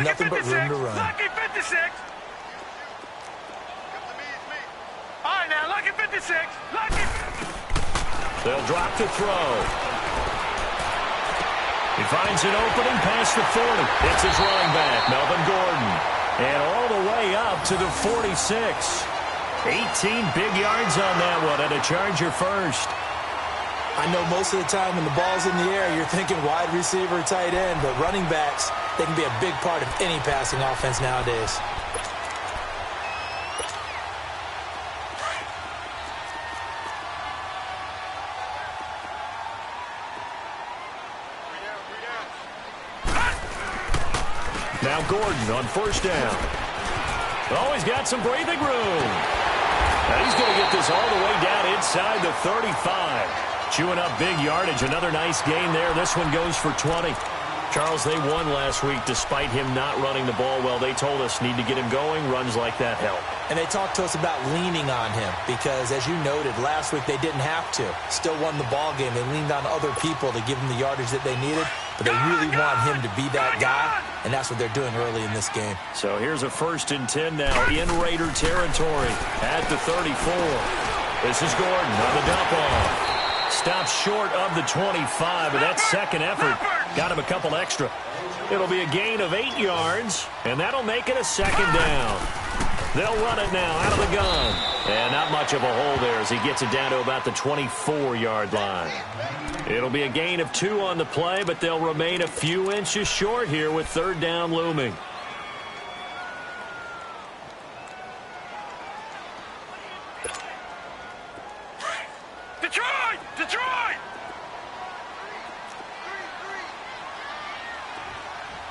nothing but room to run. Lucky 56. All right, now, lucky 56. Lucky. They'll drop to throw. He finds an opening past the 40. It's his running back, Melvin Gordon. And all the way up to the 46. 18 big yards on that one, and a Charger first. I know most of the time when the ball's in the air, you're thinking wide receiver, tight end, but running backs, they can be a big part of any passing offense nowadays. Now Gordon on first down. Oh, he's got some breathing room. Now he's going to get this all the way down inside the 35. Chewing up big yardage. Another nice gain there. This one goes for 20. Charles, they won last week despite him not running the ball well. They told us need to get him going. Runs like that help. And they talked to us about leaning on him because, as you noted, last week they didn't have to. Still won the ball game. They leaned on other people to give them the yardage that they needed, but they really want him to be that guy, and that's what they're doing early in this game. So here's a 1st and 10 now in Raider territory at the 34. This is Gordon on the dump off. Stops short of the 25, but that second effort got him a couple extra. It'll be a gain of 8 yards, and that'll make it a 2nd down. They'll run it now out of the gun. And not much of a hole there as he gets it down to about the 24-yard line. It'll be a gain of 2 on the play, but they'll remain a few inches short here with 3rd down looming. Detroit! Detroit!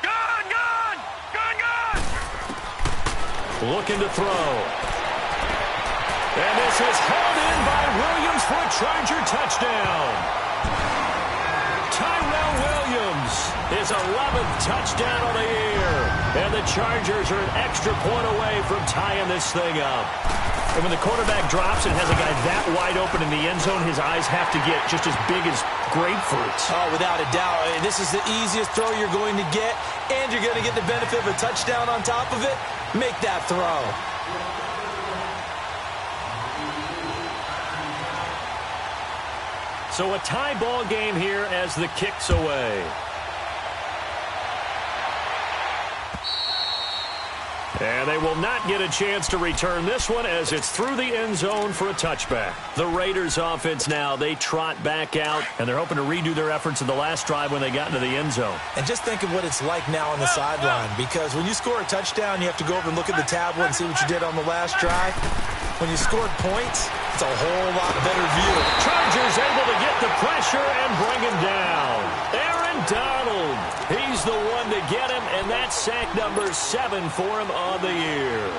Gun! Gun! Gun! Gun! Looking to throw. And this is held in by Williams for a Charger touchdown. Tyrell Williams, his 11th touchdown of the year. And the Chargers are an extra point away from tying this thing up. And when the quarterback drops and has a guy that wide open in the end zone, his eyes have to get just as big as grapefruits. Oh, without a doubt. This is the easiest throw you're going to get, and you're going to get the benefit of a touchdown on top of it. Make that throw. So a tie ball game here as the kick's away. And they will not get a chance to return this one as it's through the end zone for a touchback. The Raiders offense now, they trot back out, and they're hoping to redo their efforts in the last drive when they got into the end zone. And just think of what it's like now on the sideline, because when you score a touchdown, you have to go over and look at the tablet and see what you did on the last drive. When you scored points, it's a whole lot better view. Chargers able to get the pressure and bring him down. Aaron Donald, he's the one to get him, and that's sack number 7 for him on the year.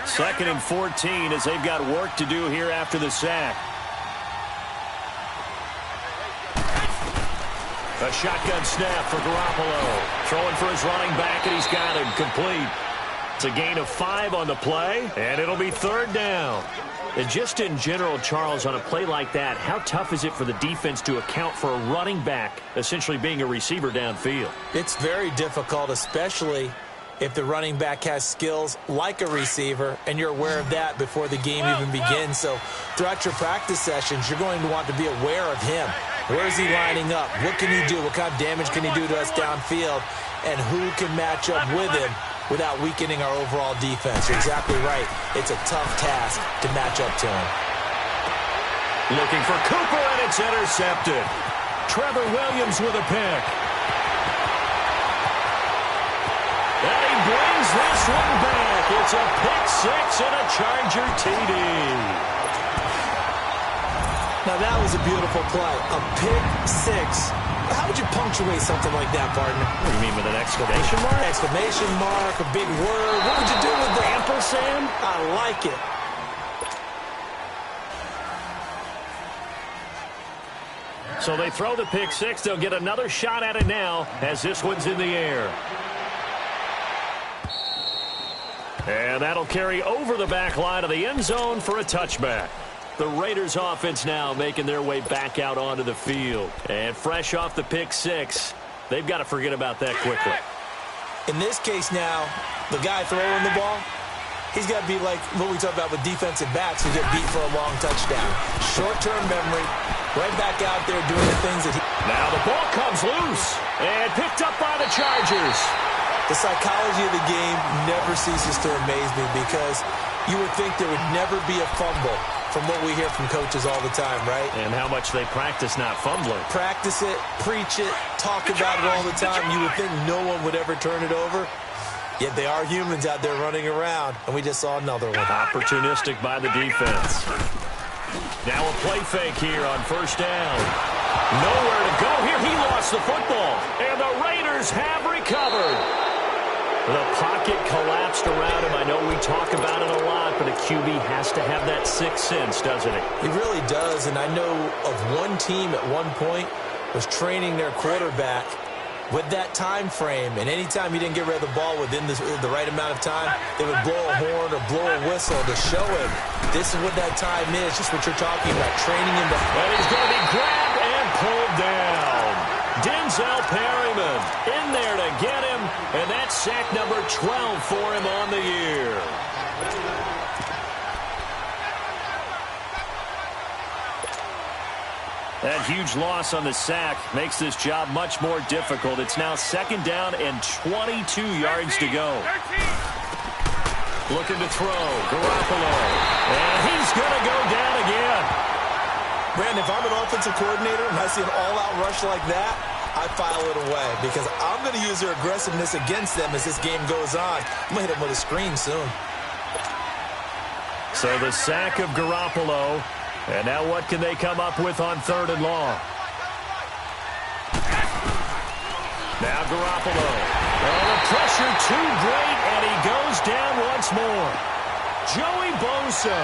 Second and 14 as they've got work to do here after the sack. A shotgun snap for Garoppolo. Throwing for his running back, and he's got him complete. It's a gain of 5 on the play, and it'll be 3rd down. And just in general, Charles, on a play like that, how tough is it for the defense to account for a running back essentially being a receiver downfield? It's very difficult, especially if the running back has skills like a receiver, and you're aware of that before the game even begins. So throughout your practice sessions, you're going to want to be aware of him. Where is he lining up? What can he do? What kind of damage can he do to us downfield? And who can match up with him without weakening our overall defense? You're exactly right. It's a tough task to match up to him. Looking for Cooper, and it's intercepted. Trevor Williams with a pick. And he brings this one back. It's a pick 6 and a Charger TD. Now, that was a beautiful play. A pick 6. How would you punctuate something like that, partner? What do you mean, with an exclamation mark? Exclamation mark, a big word. What would you do with the ampersand? I like it. So they throw the pick 6. They'll get another shot at it now as this one's in the air. And that'll carry over the back line of the end zone for a touchback. The Raiders offense now making their way back out onto the field. And fresh off the pick six, they've got to forget about that quickly. In this case now, the guy throwing the ball, he's got to be like what we talk about with defensive backs who get beat for a long touchdown. Short-term memory, right back out there doing the things that he... Now the ball comes loose and picked up by the Chargers. The psychology of the game never ceases to amaze me because you would think there would never be a fumble from what we hear from coaches all the time, right? And how much they practice not fumbling. Practice it, preach it, talk about it all the time. You would think no one would ever turn it over. Yet they are humans out there running around, and we just saw another one. Opportunistic by the defense. Now a play fake here on first down. Nowhere to go here. He lost the football, and the Raiders have recovered. The pocket collapsed around him. I know we talk about it a lot, but a QB has to have that sixth sense, doesn't it? He really does, and I know of one team at one point was training their quarterback with that time frame, and anytime he didn't get rid of the ball within the right amount of time, they would blow a horn or blow a whistle to show him this is what that time is, just what you're talking about, training him to... And he's going to be grabbed and pulled down. Denzel Perryman in there to get him, and that's sack number 12 for him on the year. That huge loss on the sack makes this job much more difficult. It's now second down and 22 yards to go. Looking to throw, Garoppolo, and he's going to go down again. Brandon, if I'm an offensive coordinator and I see an all-out rush like that, I file it away because I'm going to use their aggressiveness against them as this game goes on. I'm going to hit them with a screen soon. So the sack of Garoppolo, and now what can they come up with on third and long? Now Garoppolo. Oh, the pressure too great, and he goes down once more. Joey Bosa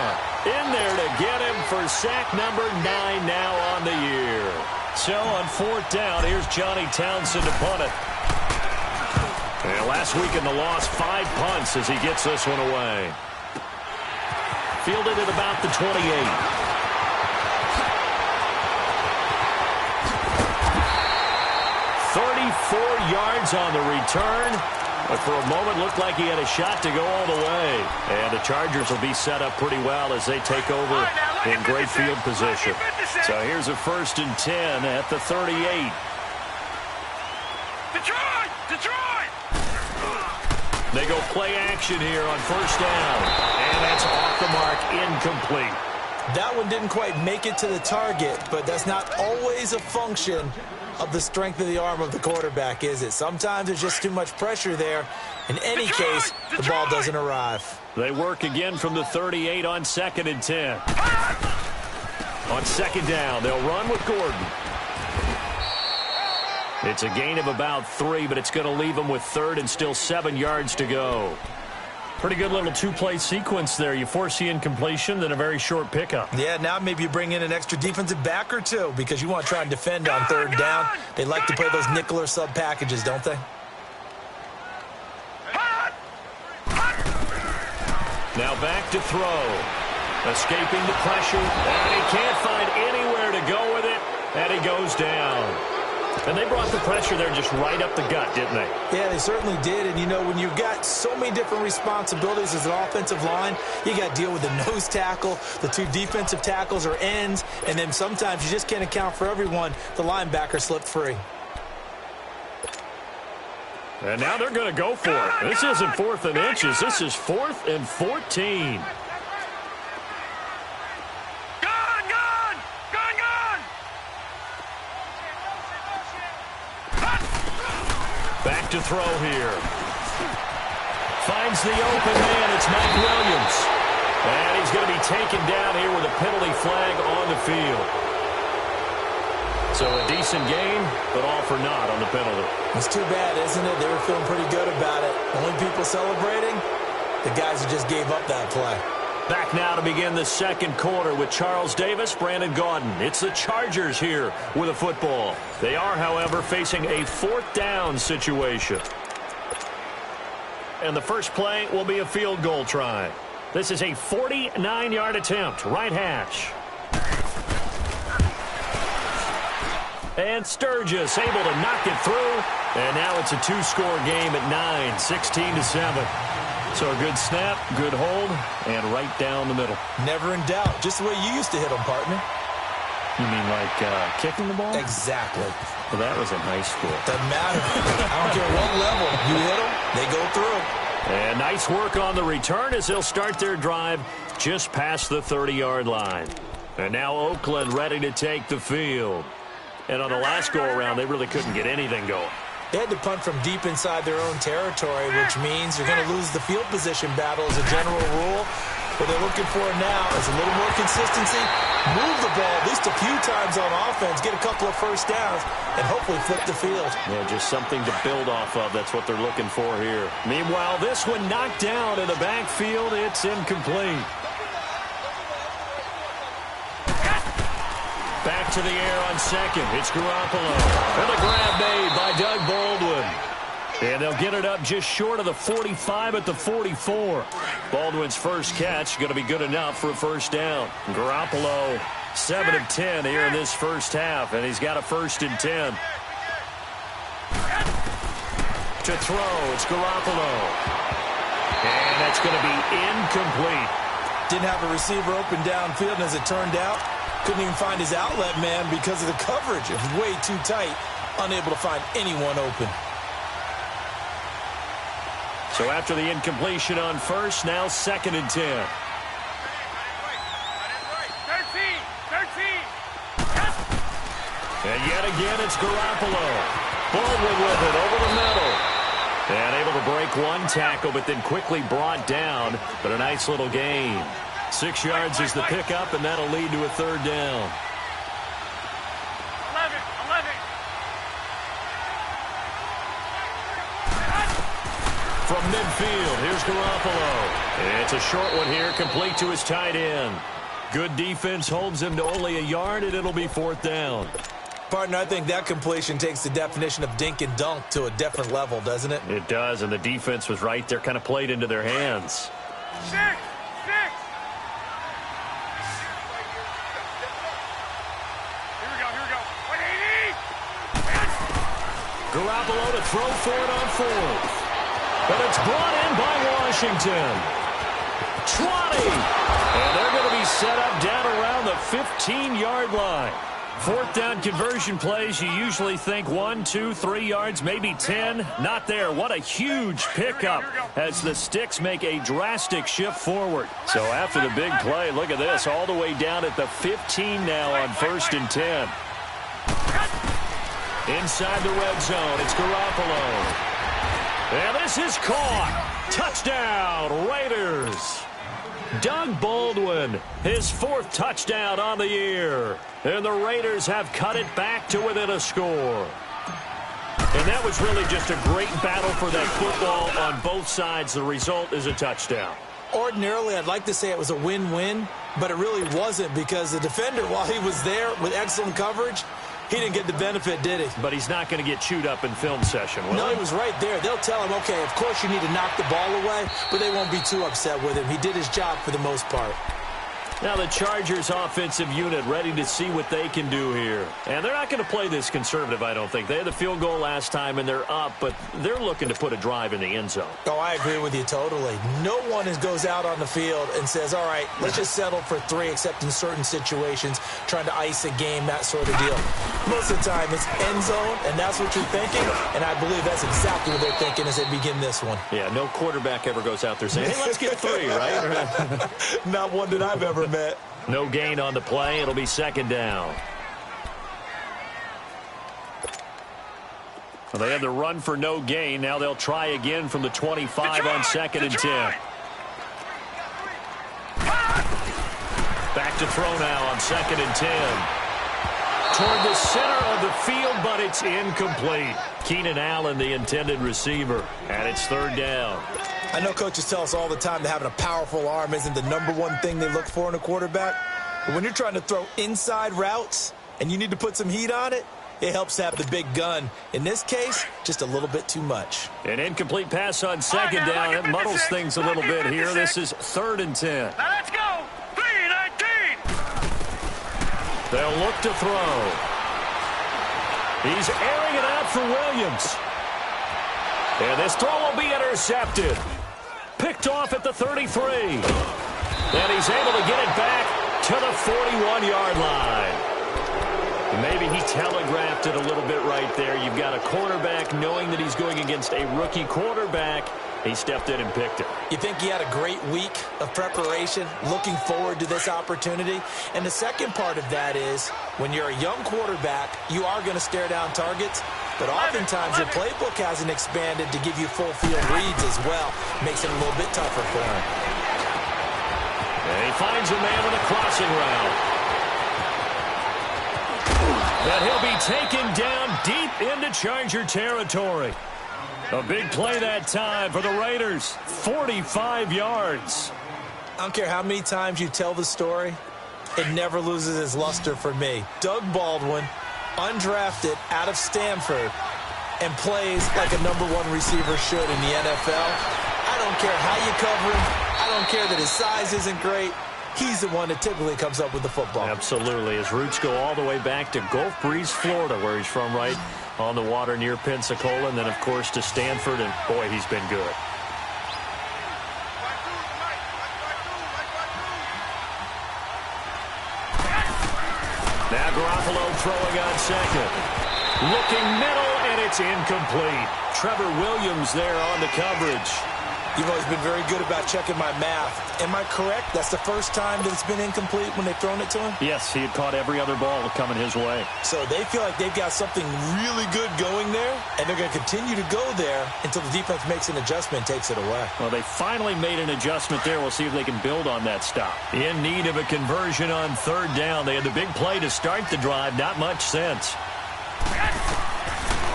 in there to get him for sack number 9 now on the year. So on fourth down, here's Johnny Townsend to punt it. And last week in the loss, 5 punts as he gets this one away. Fielded at about the 28. 34 yards on the return. But for a moment, looked like he had a shot to go all the way. And the Chargers will be set up pretty well as they take over in great field position. So here's a 1st and 10 at the 38. Detroit! They go play action here on first down. And that's off the mark, incomplete. That one didn't quite make it to the target, but that's not always a function of the strength of the arm of the quarterback, is it? Sometimes there's just too much pressure there. In any case, the ball doesn't arrive. They work again from the 38 on 2nd and 10. On second down, they'll run with Gordon. It's a gain of about 3, but it's going to leave them with 3rd and still 7 yards to go. Pretty good little two-play sequence there. You force the incompletion, then a very short pickup. Yeah, now maybe you bring in an extra defensive back or two because you want to try and defend on third down. They like to play those nickel or sub packages, don't they? Now back to throw. Escaping the pressure, and he can't find anywhere to go with it, and he goes down. And they brought the pressure there just right up the gut, didn't they? Yeah, they certainly did. And, you know, when you've got so many different responsibilities as an offensive line, you got to deal with the nose tackle, the 2 defensive tackles or ends, and then sometimes you just can't account for everyone. The linebacker slipped free. And now they're going to go for it. This isn't 4th and inches. This is 4th and 14. Back to throw here. Finds the open man. It's Mike Williams. And he's going to be taken down here with a penalty flag on the field. So a decent game, but all for naught on the penalty. It's too bad, isn't it? They were feeling pretty good about it. Only people celebrating, the guys who just gave up that play. Back now to begin the second quarter with Charles Davis, Brandon Gaudin. It's the Chargers here with a football. They are, however, facing a 4th down situation. And the first play will be a field goal try. This is a 49-yard attempt, right hash. And Sturgis able to knock it through. And now it's a two-score game at 9, 16-7. So a good snap, good hold, and right down the middle. Never in doubt. Just the way you used to hit them, partner. You mean like kicking the ball? Exactly. Well, that was in high school. Doesn't matter. I don't care what level. You hit them, they go through. And nice work on the return as they'll start their drive just past the 30-yard line. And now Oakland ready to take the field. And on the last go-around, they really couldn't get anything going. They had to punt from deep inside their own territory, which means you're going to lose the field position battle as a general rule. What they're looking for now is a little more consistency, move the ball at least a few times on offense, get a couple of first downs, and hopefully flip the field. Yeah, just something to build off of. That's what they're looking for here. Meanwhile, this one knocked down in the backfield. It's incomplete. Back to the air on second. It's Garoppolo. And the grab made by Doug Baldwin. And they'll get it up just short of the 45 at the 44. Baldwin's first catch going to be good enough for a first down. Garoppolo, 7 of 10 here in this first half, and he's got a 1st and 10. To throw, it's Garoppolo. And that's going to be incomplete. Didn't have a receiver open downfield, and as it turned out, couldn't even find his outlet man because of the coverage. It was way too tight, unable to find anyone open. So after the incompletion on first, now 2nd and 10. 13. And yet again, it's Garoppolo. Baldwin with it over the middle. And able to break one tackle, but then quickly brought down. But a nice little gain. 6 yards is the pickup, and that'll lead to a 3rd down. 11. From midfield, here's Garoppolo. It's a short one here, complete to his tight end. Good defense holds him to only a yard, and it'll be 4th down. Partner, I think that completion takes the definition of dink and dunk to a different level, doesn't it? It does, and the defense was right there, kind of played into their hands. 6. Here we go. 180. Garoppolo to throw for it on 4th. But it's brought in by Washington. 20. And they're going to be set up down around the 15-yard line. 4th down conversion plays, you usually think 1, 2, 3 yards, maybe 10. Not there. What a huge pickup as the Sticks make a drastic shift forward. So after the big play, look at this, all the way down at the 15 now on 1st and 10. Inside the red zone, it's Garoppolo. And this is caught. Touchdown, Raiders. Doug Baldwin, his 4th touchdown on the year. And the Raiders have cut it back to within a score. And that was really just a great battle for that football on both sides. The result is a touchdown. Ordinarily, I'd like to say it was a win-win, but it really wasn't because the defender, while he was there with excellent coverage, he didn't get the benefit, did he? But he's not going to get chewed up in film session, will he? No, he was right there. They'll tell him, okay, of course you need to knock the ball away, but they won't be too upset with him. He did his job for the most part. Now the Chargers offensive unit ready to see what they can do here. And they're not going to play this conservative, I don't think. They had the field goal last time, and they're up, but they're looking to put a drive in the end zone. Oh, I agree with you totally. No one goes out on the field and says, all right, let's just settle for 3, except in certain situations, trying to ice a game, that sort of deal. Most of the time, it's end zone, and that's what you're thinking, and I believe that's exactly what they're thinking as they begin this one. Yeah, no quarterback ever goes out there saying, hey, let's get 3, right? Not one that I've ever met. No gain on the play. It'll be 2nd down. Well, they had the run for no gain. Now they'll try again from the 25 on 2nd and 10. Back to throw now on 2nd and 10. Toward the center of the field, but it's incomplete. Keenan Allen, the intended receiver, and it's 3rd down. I know coaches tell us all the time that having a powerful arm isn't the #1 thing they look for in a quarterback. But when you're trying to throw inside routes and you need to put some heat on it, it helps to have the big gun. In this case, just a little bit too much. An incomplete pass on 2nd down. It muddles things a little bit here. This is 3rd and 10. Now let's go. 3-19. They'll look to throw. He's airing it out for Williams. And this throw will be intercepted. Picked off at the 33. And he's able to get it back to the 41-yard line. Maybe he telegraphed it a little bit right there. You've got a quarterback knowing that he's going against a rookie quarterback. He stepped in and picked it. You think he had a great week of preparation, looking forward to this opportunity? And the second part of that is, when you're a young quarterback, you are going to stare down targets, but oftentimes your playbook hasn't expanded to give you full field reads as well. Makes it a little bit tougher for him. And he finds a man on a crossing route. But he'll be taken down deep into Charger territory. A big play that time for the Raiders. 45 yards. I don't care how many times you tell the story, it never loses its luster for me. Doug Baldwin, undrafted out of Stanford, and plays like a #1 receiver should in the NFL. I don't care how you cover him. I don't care that his size isn't great. He's the one that typically comes up with the football. Absolutely. His roots go all the way back to Gulf Breeze, Florida, where he's from, right on the water near Pensacola, and then, of course, to Stanford, and, boy, he's been good. Now Garoppolo throwing on second. Looking middle, and it's incomplete. Trevor Williams there on the coverage. You've always been very good about checking my math. Am I correct? That's the first time that it's been incomplete when they've thrown it to him? Yes, he had caught every other ball coming his way. So they feel like they've got something really good going there, and they're going to continue to go there until the defense makes an adjustment and takes it away. Well, they finally made an adjustment there. We'll see if they can build on that stop. In need of a conversion on third down. They had the big play to start the drive. Not much sense.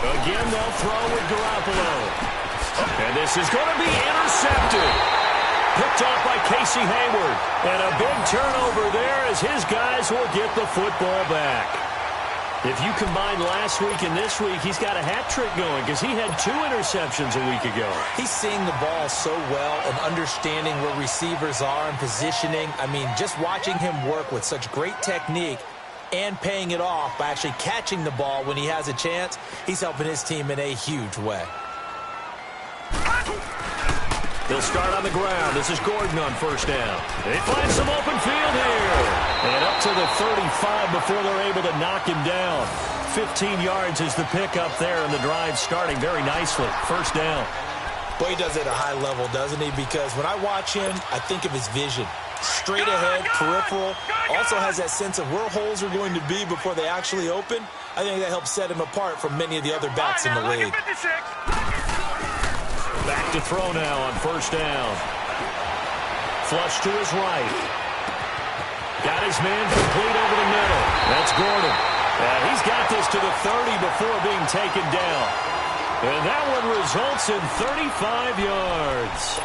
Again, they'll throw with Garoppolo. And this is going to be intercepted. Picked off by Casey Hayward. And a big turnover there as his guys will get the football back. If you combine last week and this week, he's got a hat trick going because he had 2 interceptions a week ago. He's seeing the ball so well and understanding where receivers are and positioning. I mean, just watching him work with such great technique and paying it off by actually catching the ball when he has a chance, he's helping his team in a huge way. They'll start on the ground. This is Gordon on first down. They find some open field here. And up to the 35 before they're able to knock him down. 15 yards is the pickup there, and the drive starting very nicely. First down. Boy, he does it at a high level, doesn't he? Because when I watch him, I think of his vision. Straight ahead, peripheral. Also has that sense of where holes are going to be before they actually open. I think that helps set him apart from many of the other backs in the league. Back to throw now on first down. Flush to his right. Got his man complete over the middle. That's Gordon. And he's got this to the 30 before being taken down. And that one results in 35 yards.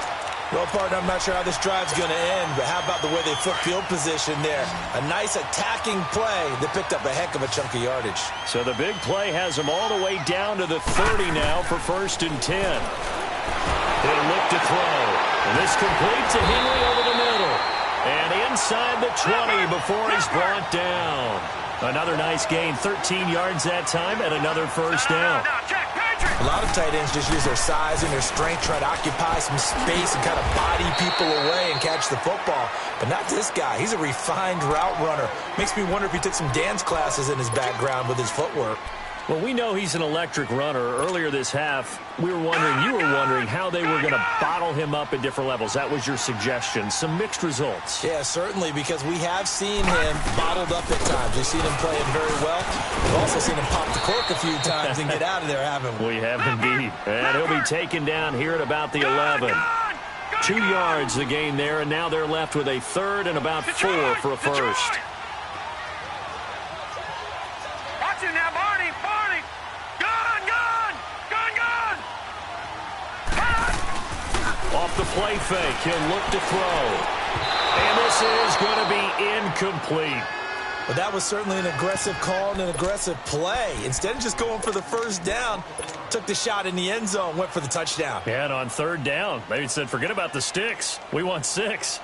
Well, partner, I'm not sure how this drive's going to end, but how about the way they flip field position there? A nice attacking play that picked up a heck of a chunk of yardage. So the big play has them all the way down to the 30 now for 1st and 10. They'll look to throw. And this complete to Henry over the middle. And inside the 20 before he's brought down. Another nice gain, 13 yards that time, and another first down. A lot of tight ends just use their size and their strength, try to occupy some space and kind of body people away and catch the football. But not this guy. He's a refined route runner. Makes me wonder if he took some dance classes in his background with his footwork. Well, we know he's an electric runner. Earlier this half, you were wondering how they were going to bottle him up at different levels. That was your suggestion. Some mixed results. Yeah, certainly, because we have seen him bottled up at times. We've seen him playing very well. We've also seen him pop the cork a few times and get out of there, haven't we? We have indeed. And he'll be taken down here at about the 11. 2 yards the gain there, and now they're left with a 3rd and about 4 for a first. Watch it now, Barney. Off the play fake, he'll look to throw. And this is going to be incomplete. Well, that was certainly an aggressive call and an aggressive play. Instead of just going for the first down, took the shot in the end zone, went for the touchdown. Yeah, and on third down, maybe said, forget about the sticks. We want 6.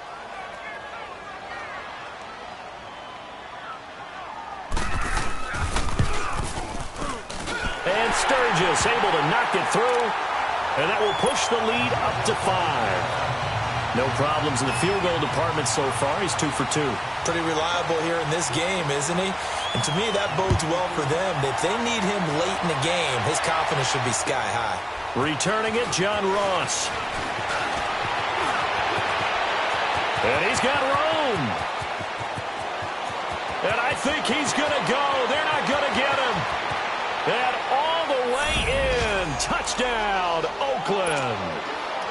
And Sturgis able to knock it through. And that will push the lead up to 5. No problems in the field goal department so far. He's 2 for 2. Pretty reliable here in this game, isn't he? And to me, that bodes well for them. If they need him late in the game, his confidence should be sky high. Returning it, John Ross. And he's got room. And I think he's going to go. They're not going to get him. And all the way in. Touchdown, Oakland.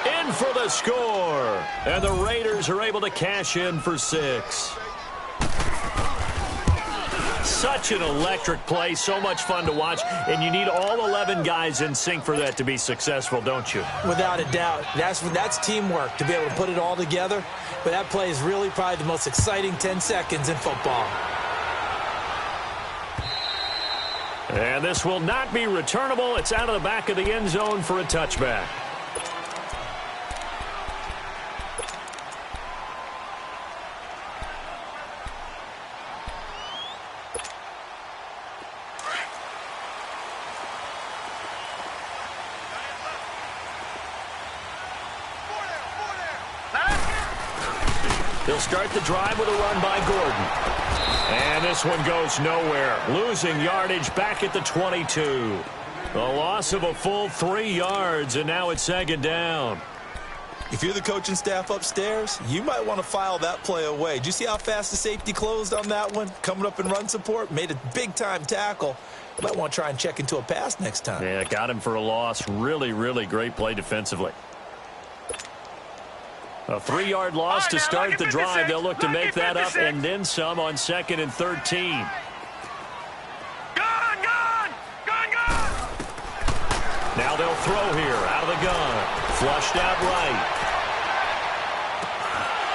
In for the score. And the Raiders are able to cash in for 6. Such an electric play, so much fun to watch, and you need all 11 guys in sync for that to be successful, don't you? Without a doubt. That's teamwork, to be able to put it all together. But that play is really probably the most exciting 10 seconds in football. And this will not be returnable. It's out of the back of the end zone for a touchback. They'll start the drive with a run by Gordon. And this one goes nowhere. Losing yardage back at the 22. A loss of a full 3 yards, and now it's 2nd down. If you're the coaching staff upstairs, you might want to file that play away. Did you see how fast the safety closed on that one? Coming up in run support, made a big-time tackle. You might want to try and check into a pass next time. Yeah, got him for a loss. Really, really great play defensively. A 3-yard loss to start the drive. They'll look to make that up and then some on 2nd and 13. Now they'll throw here out of the gun. Flushed out right.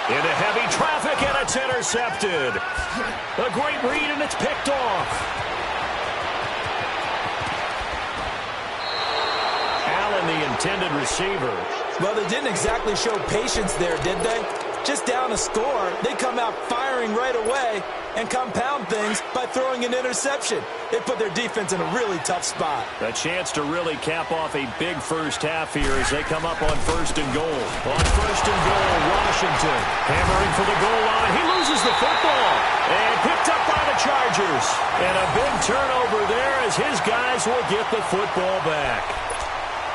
Into heavy traffic, and it's intercepted. A great read, and it's picked off. Allen, the intended receiver. Well, they didn't exactly show patience there, did they? Just down a score, they come out firing right away and compound things by throwing an interception. They put their defense in a really tough spot. A chance to really cap off a big first half here as they come up on 1st and goal. On 1st and goal, Washington hammering for the goal line. He loses the football and picked up by the Chargers. And a big turnover there as his guys will get the football back.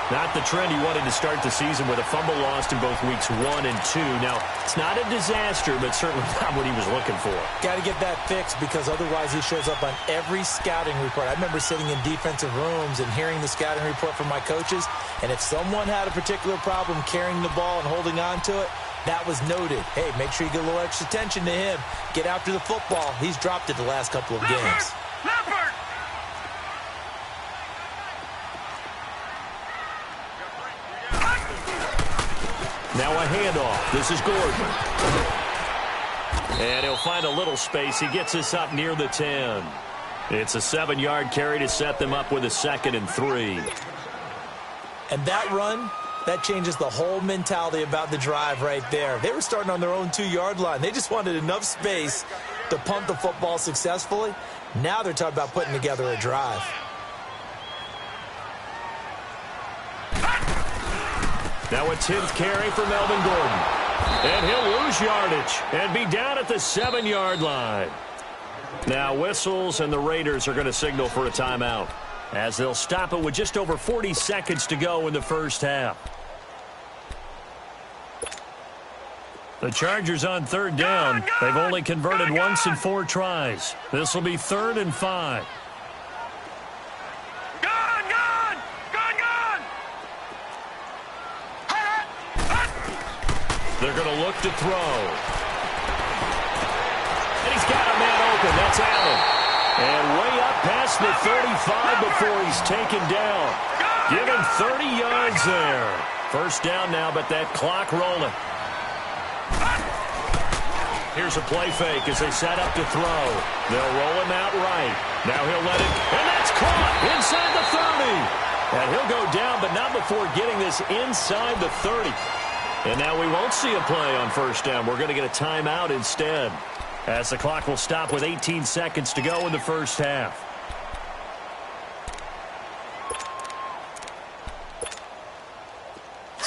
Not the trend he wanted to start the season with a fumble lost in both weeks 1 and 2. Now, it's not a disaster, but certainly not what he was looking for. Got to get that fixed because otherwise he shows up on every scouting report. I remember sitting in defensive rooms and hearing the scouting report from my coaches, and if someone had a particular problem carrying the ball and holding on to it, that was noted. Hey, make sure you get a little extra attention to him. Get after the football. He's dropped it the last couple of games. Now a handoff. This is Gordon. And he'll find a little space. He gets us up near the 10. It's a 7-yard carry to set them up with a 2nd and 3. And that run, that changes the whole mentality about the drive right there. They were starting on their own 2-yard line. They just wanted enough space to punt the football successfully. Now they're talking about putting together a drive. Now a 10th carry for Melvin Gordon. And he'll lose yardage and be down at the 7-yard line. Now whistles, and the Raiders are going to signal for a timeout as they'll stop it with just over 40 seconds to go in the first half. The Chargers on 3rd down. They've only converted once in 4 tries. This will be 3rd and 5. They're going to look to throw. And he's got a man open. That's Allen. And way up past the 35 before he's taken down. Give him 30 yards there. First down now, but that clock rolling. Here's a play fake as they set up to throw. They'll roll him out right. Now he'll let it. And that's caught inside the 30. And he'll go down, but not before getting this inside the 30. And now we won't see a play on first down. We're going to get a timeout instead, as the clock will stop with 18 seconds to go in the first half.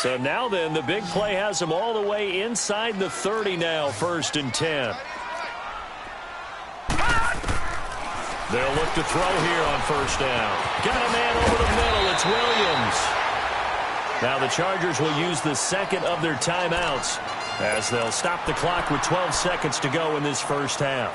So now then, the big play has them all the way inside the 30 now, 1st and 10. They'll look to throw here on 1st down. Got a man over the middle. It's Williams. Now the Chargers will use the second of their timeouts as they'll stop the clock with 12 seconds to go in this first half.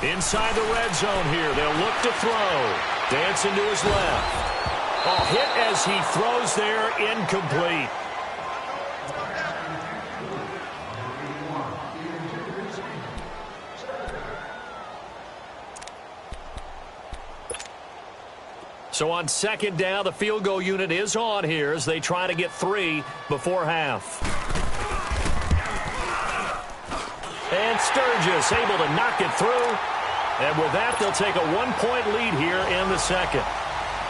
Inside the red zone here. They'll look to throw. Dancing to his left. Oh, hit as he throws there. Incomplete. So on 2nd down, the field goal unit is on here as they try to get 3 before half. And Sturgis able to knock it through. And with that, they'll take a 1-point lead here in the 2nd.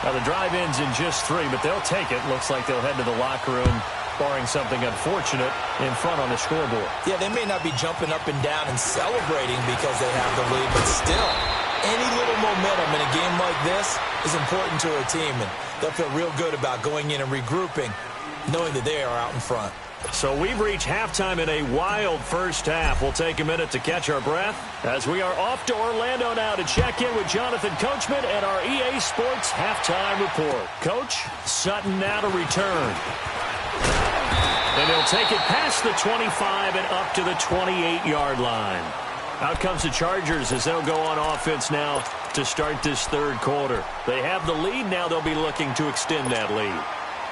Now, the drive ends in just 3, but they'll take it. Looks like they'll head to the locker room, barring something unfortunate, in front on the scoreboard. Yeah, they may not be jumping up and down and celebrating because they have the lead, but still, any little momentum in a game like this is important to a team, and they'll feel real good about going in and regrouping, knowing that they are out in front. So we've reached halftime in a wild first half. We'll take a minute to catch our breath as we are off to Orlando now to check in with Jonathan Coachman and our EA Sports halftime report. Coach, Sutton now to return. And he'll take it past the 25 and up to the 28-yard line. Out comes the Chargers as they'll go on offense now to start this 3rd quarter. They have the lead. Now they'll be looking to extend that lead.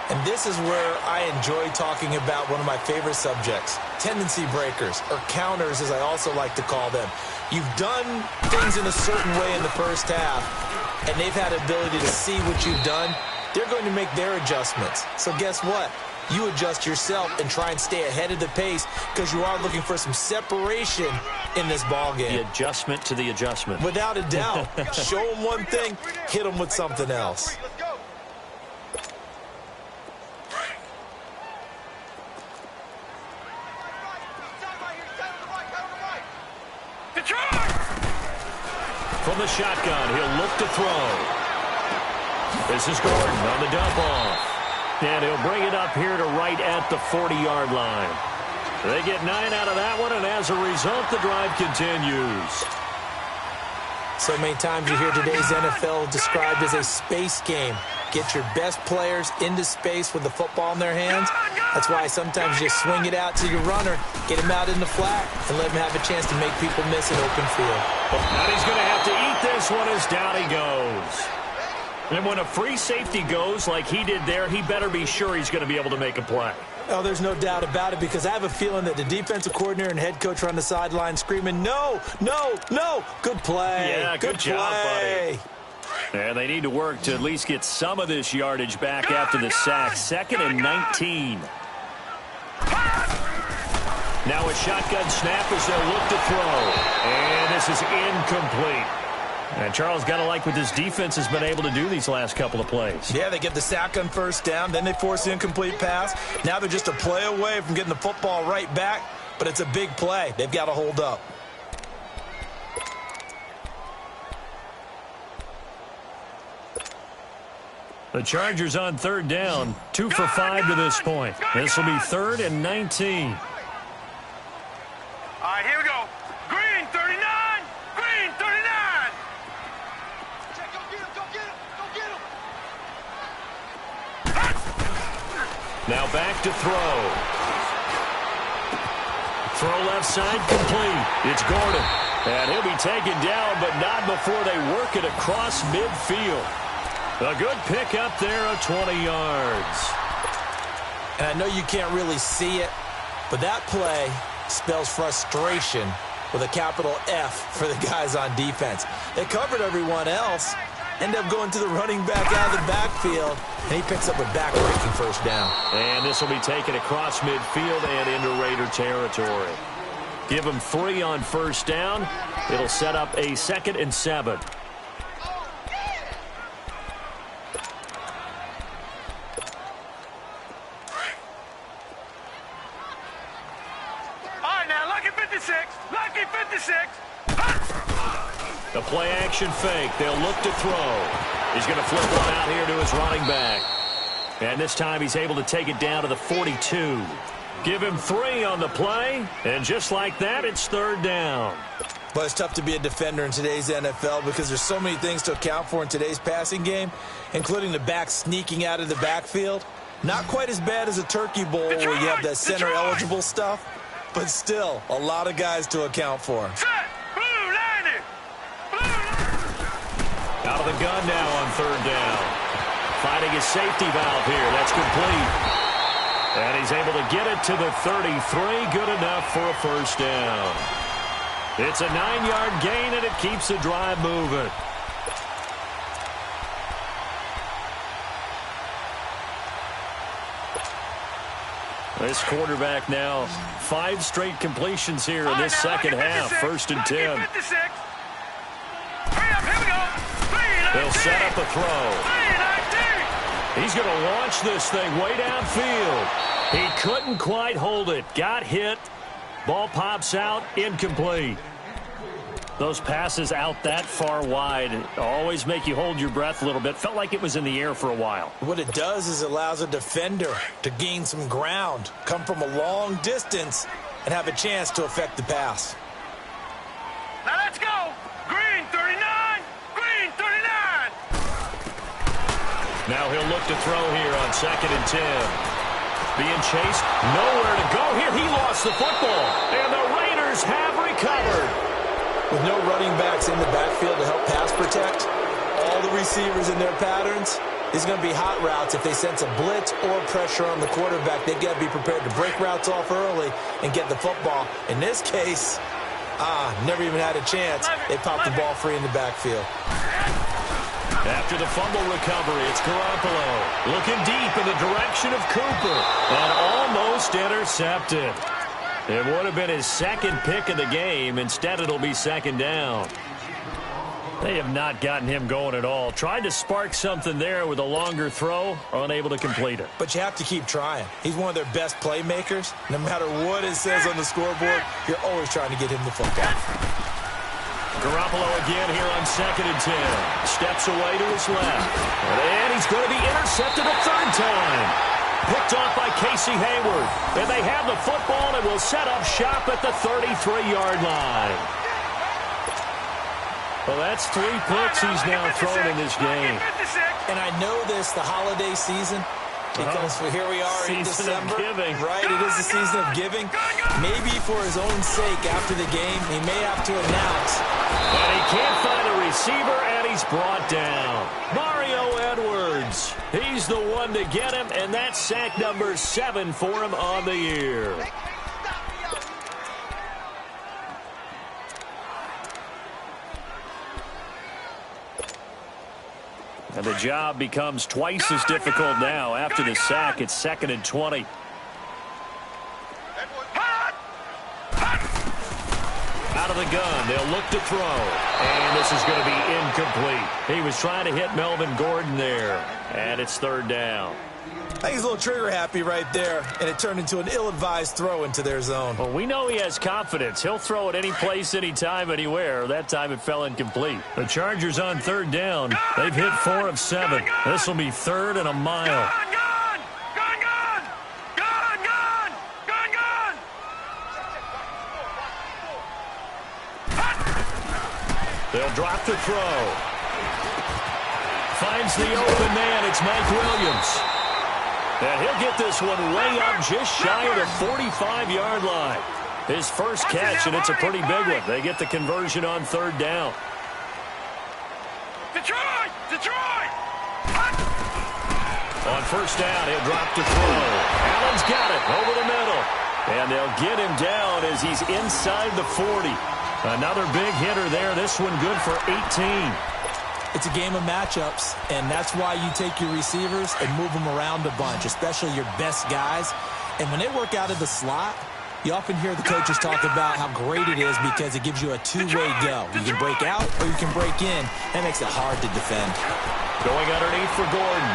And this is where I enjoy talking about one of my favorite subjects, tendency breakers, or counters as I also like to call them. You've done things in a certain way in the first half, and they've had the ability to see what you've done. They're going to make their adjustments. So guess what? You adjust yourself and try and stay ahead of the pace because you are looking for some separation in this ball game. The adjustment to the adjustment. Without a doubt. Show them one thing, hit them with something else. From the shotgun, he'll look to throw. This is Gordon on the dump off. And he'll bring it up here to right at the 40-yard line. They get 9 out of that one, and as a result, the drive continues. So many times you hear today's NFL described as a space game. Get your best players into space with the football in their hands. That's why sometimes you just swing it out to your runner, get him out in the flat, and let him have a chance to make people miss an open field. And he's going to have to eat this one as down he goes. And when a free safety goes like he did there, he better be sure he's going to be able to make a play. Oh, there's no doubt about it, because I have a feeling that the defensive coordinator and head coach are on the sideline screaming, no, no, no. Good play. Yeah, good job, play. buddy. And they need to work to at least get some of this yardage back after the sack. 2nd and 19. Now a shotgun snap as they'll look to throw. And this is incomplete. And Charles, got to like what this defense has been able to do these last couple of plays. Yeah, they get the sack on 1st down, then they force the incomplete pass. Now they're just a play away from getting the football right back, but it's a big play. They've got to hold up. The Chargers on 3rd down, 2 for 5 to this point. This will be 3rd and 19. All right, here we go. Green, 39. Green, 39. Go get him, go get him, go get him. Now back to throw. Throw left side complete. It's Gordon. And he'll be taken down, but not before they work it across midfield. A good pick up there of 20 yards. And I know you can't really see it, but that play spells frustration with a capital F for the guys on defense. They covered everyone else, end up going to the running back out of the backfield, and he picks up a back-breaking 1st down. And this will be taken across midfield and into Raider territory. Give them 3 on 1st down. It'll set up a 2nd and 7. The play-action fake. They'll look to throw. He's going to flip one out here to his running back. And this time he's able to take it down to the 42. Give him 3 on the play, and just like that, it's third down. But it's tough to be a defender in today's NFL because there's so many things to account for in today's passing game, including the back sneaking out of the backfield. Not quite as bad as a turkey bowl where you have that center-eligible stuff, but still a lot of guys to account for. Out of the gun now on third down. Finding his safety valve here. That's complete. And he's able to get it to the 33. Good enough for a first down. It's a 9-yard gain, and it keeps the drive moving. This quarterback now 5 straight completions here in this second half. First and 10. They'll set up a throw. He's going to launch this thing way downfield. He couldn't quite hold it. Got hit. Ball pops out. Incomplete. Those passes out that far wide always make you hold your breath a little bit. Felt like it was in the air for a while. What it does is it allows a defender to gain some ground, come from a long distance, and have a chance to affect the pass. Now let's go. Green 39. Green 39. Now he'll look to throw here on 2nd and 10. Being chased. Nowhere to go here. He lost the football. And the Raiders have recovered. With no running backs in the backfield to help pass protect, all the receivers in their patterns, it's going to be hot routes. If they sense a blitz or pressure on the quarterback, they've got to be prepared to break routes off early and get the football. In this case, never even had a chance. They popped the ball free in the backfield. After the fumble recovery, it's Garoppolo looking deep in the direction of Cooper and almost intercepted. It would have been his 2nd pick of the game. Instead, it'll be 2nd down. They have not gotten him going at all. Tried to spark something there with a longer throw, unable to complete it. But you have to keep trying. He's one of their best playmakers. No matter what it says on the scoreboard, you're always trying to get him the football. Garoppolo again here on 2nd and 10. Steps away to his left. And he's going to be intercepted a 3rd time. Picked off by Casey Hayward. And they have the football and will set up shop at the 33-yard line. Well, that's 3 picks he's now thrown in this game. And I know this, the holiday season, because here we are in December. Right, it is the season of giving. Maybe for his own sake after the game, he may have to announce. And he can't find a receiver, and he's brought down. Mario Edwards. He's the one to get him, and that's sack number 7 for him on the year. And the job becomes twice as difficult now. After the sack, it's 2nd and 20. Out of the gun, they'll look to throw. And this is going to be incomplete. He was trying to hit Melvin Gordon there. And it's 3rd down. I think he's a little trigger happy right there, and it turned into an ill-advised throw into their zone. Well, we know he has confidence. He'll throw it any place, anytime, anywhere. That time it fell incomplete. The Chargers on 3rd down. They've hit 4 of 7. This will be 3rd and a mile. They'll drop the throw. Finds the open man. It's Mike Williams. And he'll get this one way up just shy of the 45-yard line. His first catch, and it's a pretty big one. They get the conversion on 3rd down. Detroit! On 1st down, he'll drop to throw. Allen's got it over the middle. And they'll get him down as he's inside the 40. Another big hitter there. This one good for 18. It's a game of matchups, and that's why you take your receivers and move them around a bunch, especially your best guys. And when they work out of the slot, you often hear the coaches talk about how great it is because it gives you a two-way go. You can break out or you can break in. That makes it hard to defend. Going underneath for Gordon.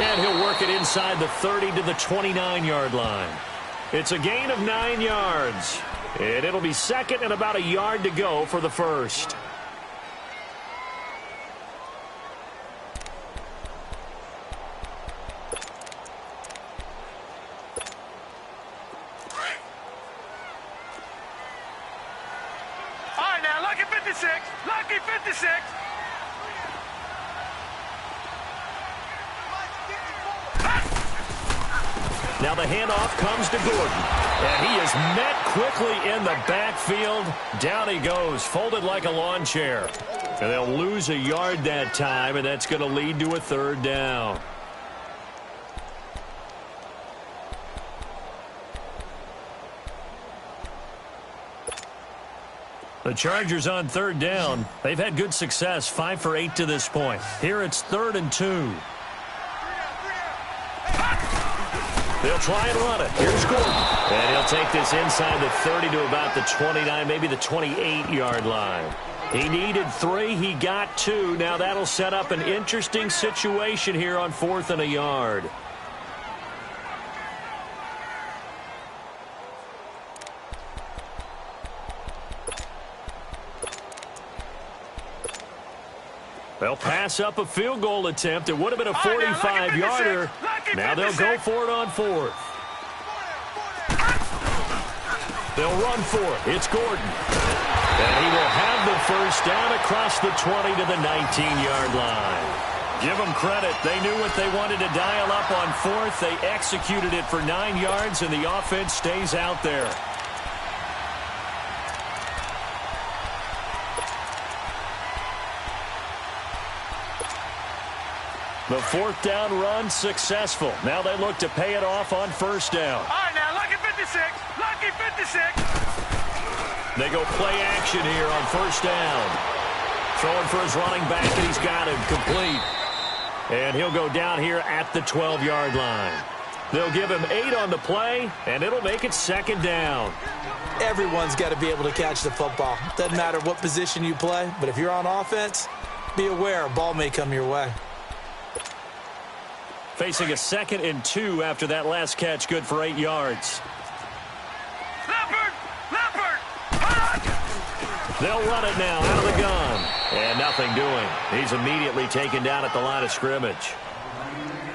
And he'll work it inside the 30 to the 29-yard line. It's a gain of 9 yards. And it'll be 2nd and about a yard to go for the first. Now the handoff comes to Gordon. And he is met quickly in the backfield. Down he goes, folded like a lawn chair. And they'll lose a yard that time, and that's going to lead to a third down. The Chargers on third down. They've had good success, 5 for 8 to this point. Here it's 3rd and 2. They'll try and run it. Here's Gordon. And he'll take this inside the 30 to about the 29, maybe the 28-yard line. He needed 3. He got 2. Now that'll set up an interesting situation here on 4th and a yard. They'll pass up a field goal attempt. It would have been a 45-yarder. Now they'll go for it on 4th. They'll run for it. It's Gordon. And he will have the first down across the 20 to the 19-yard line. Give them credit. They knew what they wanted to dial up on 4th. They executed it for 9 yards, and the offense stays out there. The 4th down run successful. Now they look to pay it off on 1st down. All right, now, lucky 56. Lucky 56. They go play action here on 1st down. Throwing for his running back, and he's got him complete. And he'll go down here at the 12-yard line. They'll give him 8 on the play, and it'll make it 2nd down. Everyone's got to be able to catch the football. Doesn't matter what position you play, but if you're on offense, be aware a ball may come your way. Facing a 2nd and 2 after that last catch, good for 8 yards. Leopard! They'll run it now out of the gun. And nothing doing. He's immediately taken down at the line of scrimmage.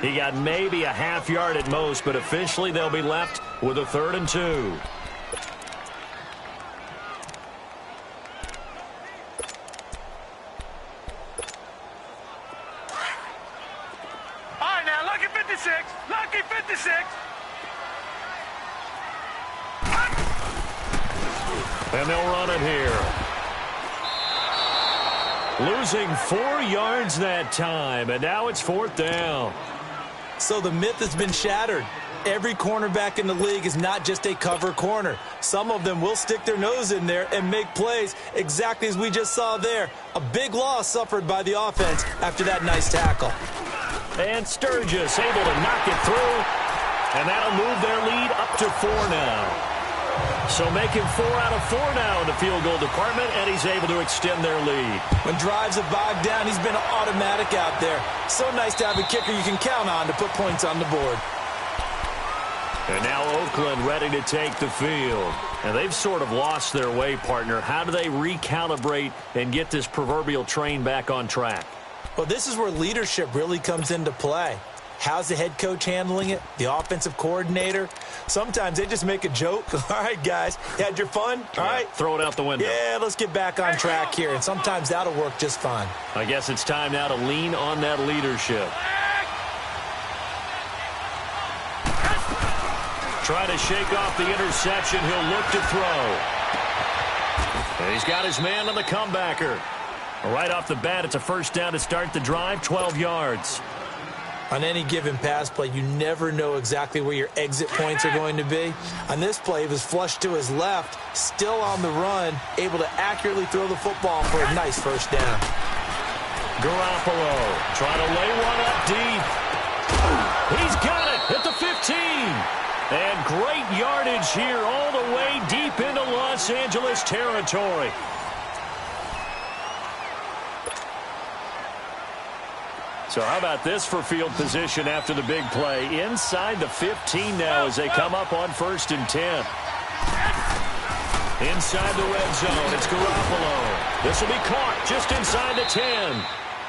He got maybe a half yard at most, but officially they'll be left with a 3rd and 2. Lucky 56. And they'll run it here. Losing 4 yards that time, and now it's 4th down. So the myth has been shattered. Every cornerback in the league is not just a cover corner. Some of them will stick their nose in there and make plays exactly as we just saw there. A big loss suffered by the offense after that nice tackle. And Sturgis able to knock it through, and that'll move their lead up to 4 now. So making 4 out of 4 now in the field goal department, and he's able to extend their lead. When drives have bogged down, he's been automatic out there. So nice to have a kicker you can count on to put points on the board. And now Oakland ready to take the field. And they've sort of lost their way, partner. How do they recalibrate and get this proverbial train back on track? Well, this is where leadership really comes into play. How's the head coach handling it? The offensive coordinator? Sometimes they just make a joke. All right, guys, you had your fun? All right. Throw it out the window. Yeah, let's get back on track here. And sometimes that'll work just fine. I guess it's time now to lean on that leadership. Try to shake off the interception. He'll look to throw. And he's got his man on the comebacker. Right off the bat, it's a first down to start the drive, 12 yards. On any given pass play, you never know exactly where your exit points are going to be. On this play, he was flushed to his left, still on the run, able to accurately throw the football for a nice first down. Garoppolo trying to lay one up deep. He's got it at the 15. And great yardage here all the way deep into Los Angeles territory. So how about this for field position after the big play? Inside the 15 now as they come up on 1st and 10. Inside the red zone, it's Garoppolo. This will be caught just inside the 10.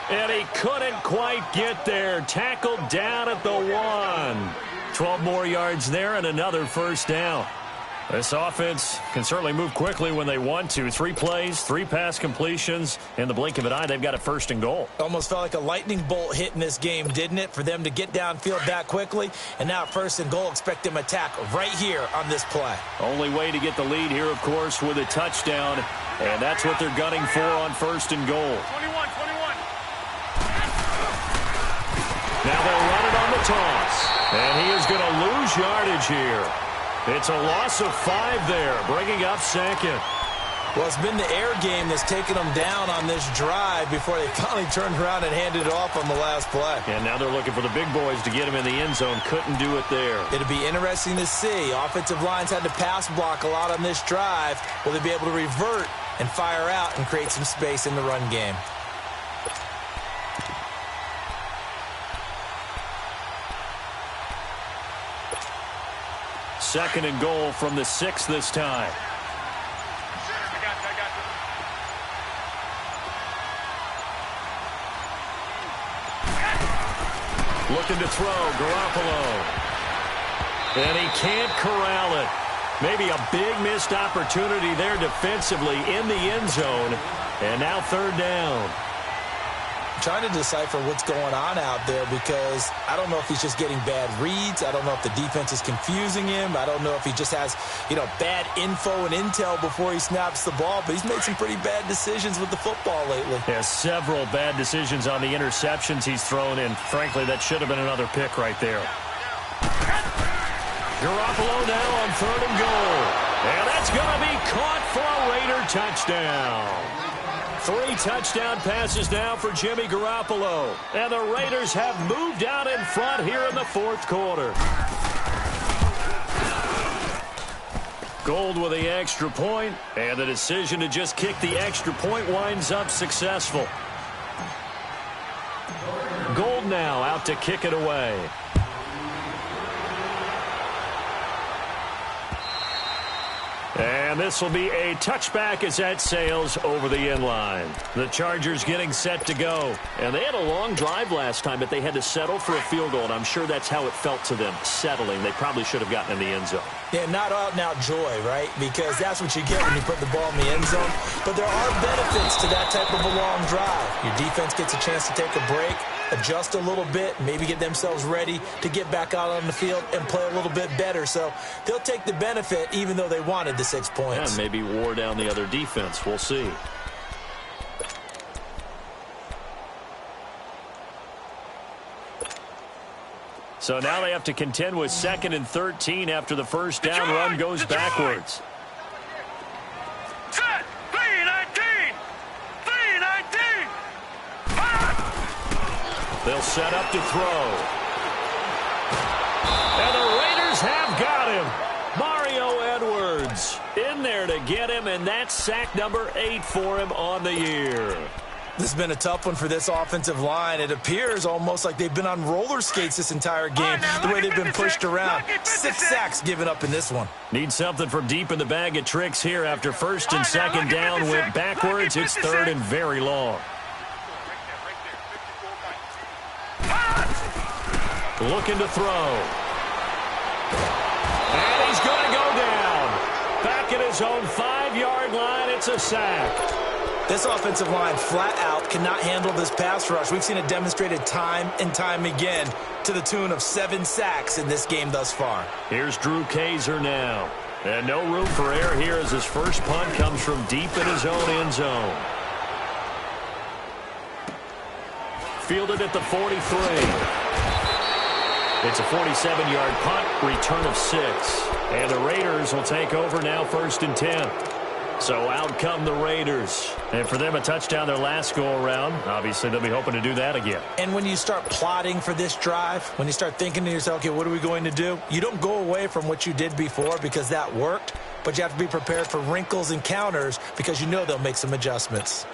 And he couldn't quite get there. Tackled down at the 1. 12 more yards there and another first down. This offense can certainly move quickly when they want to. 3 plays, 3 pass completions. In the blink of an eye, they've got a 1st and goal. Almost felt like a lightning bolt hit in this game, didn't it? For them to get downfield that quickly. And now 1st and goal, expect them to attack right here on this play. Only way to get the lead here, of course, with a touchdown. And that's what they're gunning for on 1st and goal. 21. Now they'll run it on the toss. And he is going to lose yardage here. It's a loss of 5 there, bringing up 2nd. Well, it's been the air game that's taken them down on this drive before they finally turned around and handed it off on the last play. And now they're looking for the big boys to get him in the end zone. Couldn't do it there. It'll be interesting to see. Offensive lines had to pass block a lot on this drive. Will they be able to revert and fire out and create some space in the run game? Second and goal from the 6 this time. I got you. Looking to throw, Garoppolo. And he can't corral it. Maybe a big missed opportunity there defensively in the end zone. And now 3rd down. Trying to decipher what's going on out there because I don't know if he's just getting bad reads. I don't know if the defense is confusing him. I don't know if he just has, bad info and intel before he snaps the ball. But he's made some pretty bad decisions with the football lately. Yeah, several bad decisions on the interceptions he's thrown in. Frankly, that should have been another pick right there. Garoppolo now on 3rd and goal. And that's going to be caught for a Raider touchdown. 3 touchdown passes now for Jimmy Garoppolo. And the Raiders have moved out in front here in the 4th quarter. Gold with the extra point, and the decision to just kick the extra point winds up successful. Gold now out to kick it away. And this will be a touchback as that sails over the end line. The Chargers getting set to go. And they had a long drive last time, but they had to settle for a field goal, and I'm sure that's how it felt to them, settling. They probably should have gotten in the end zone. Yeah, not out-and-out joy, right? Because that's what you get when you put the ball in the end zone. But there are benefits to that type of a long drive. Your defense gets a chance to take a break, adjust a little bit, maybe get themselves ready to get back out on the field and play a little bit better. So they'll take the benefit even though they wanted the 6 points. And maybe wore down the other defense. We'll see. So now they have to contend with 2nd and 13 after the first down run goes backwards. Set. 3-19. 3-19. They'll set up to throw. And the Raiders have got him. Mario Edwards in there to get him, and that's sack number 8 for him on the year. This has been a tough one for this offensive line. It appears almost like they've been on roller skates this entire game, the way they've been pushed around. 6 sacks given up in this one. Need something from deep in the bag of tricks here after 1st and 2nd down went backwards. It's 3rd and very long. Looking to throw. And he's going to go down. Back at his own 5-yard line, it's a sack. This offensive line flat out cannot handle this pass rush. We've seen it demonstrated time and time again to the tune of 7 sacks in this game thus far. Here's Drew Kaiser now. And no room for error here as his first punt comes from deep in his own end zone. Fielded at the 43. It's a 47-yard punt, return of 6. And the Raiders will take over now 1st and 10. So out come the Raiders. And for them, a touchdown their last go-around. Obviously, they'll be hoping to do that again. And when you start plotting for this drive, when you start thinking to yourself, okay, what are we going to do? You don't go away from what you did before because that worked, but you have to be prepared for wrinkles and counters because you know they'll make some adjustments.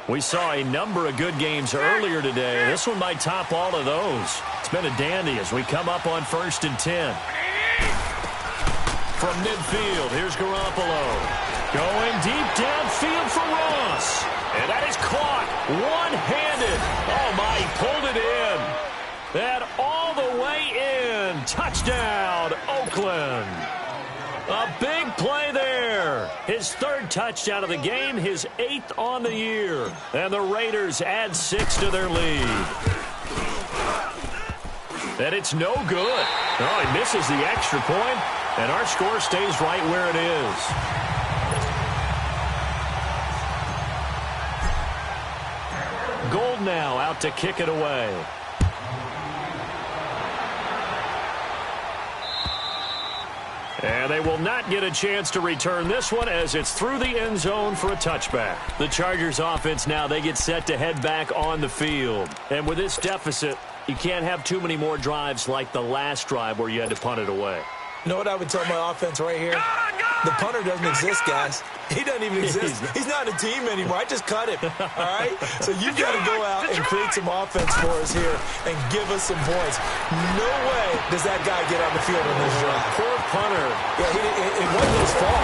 We saw a number of good games earlier today. This one might top all of those. It's been a dandy as we come up on 1st and 10. From midfield, here's Garoppolo. Going deep downfield for Ross. And that is caught one-handed. Oh, my, he pulled it in. And all the way in. Touchdown, Franklin. A big play there. His third touchdown of the game, his 8th on the year. And the Raiders add 6 to their lead. And it's no good. Oh, he misses the extra point, and our score stays right where it is. Gold now out to kick it away. And they will not get a chance to return this one as it's through the end zone for a touchback. The Chargers offense now, they get set to head back on the field. And with this deficit, you can't have too many more drives like the last drive where you had to punt it away. You know what I would tell my offense right here? The punter doesn't exist, guys. He doesn't even exist. He's not a team anymore. I just cut him, all right? So you've got to go out and create some offense for us here and give us some points. No way does that guy get on the field in this drive. Poor punter. Yeah, it wasn't his fault.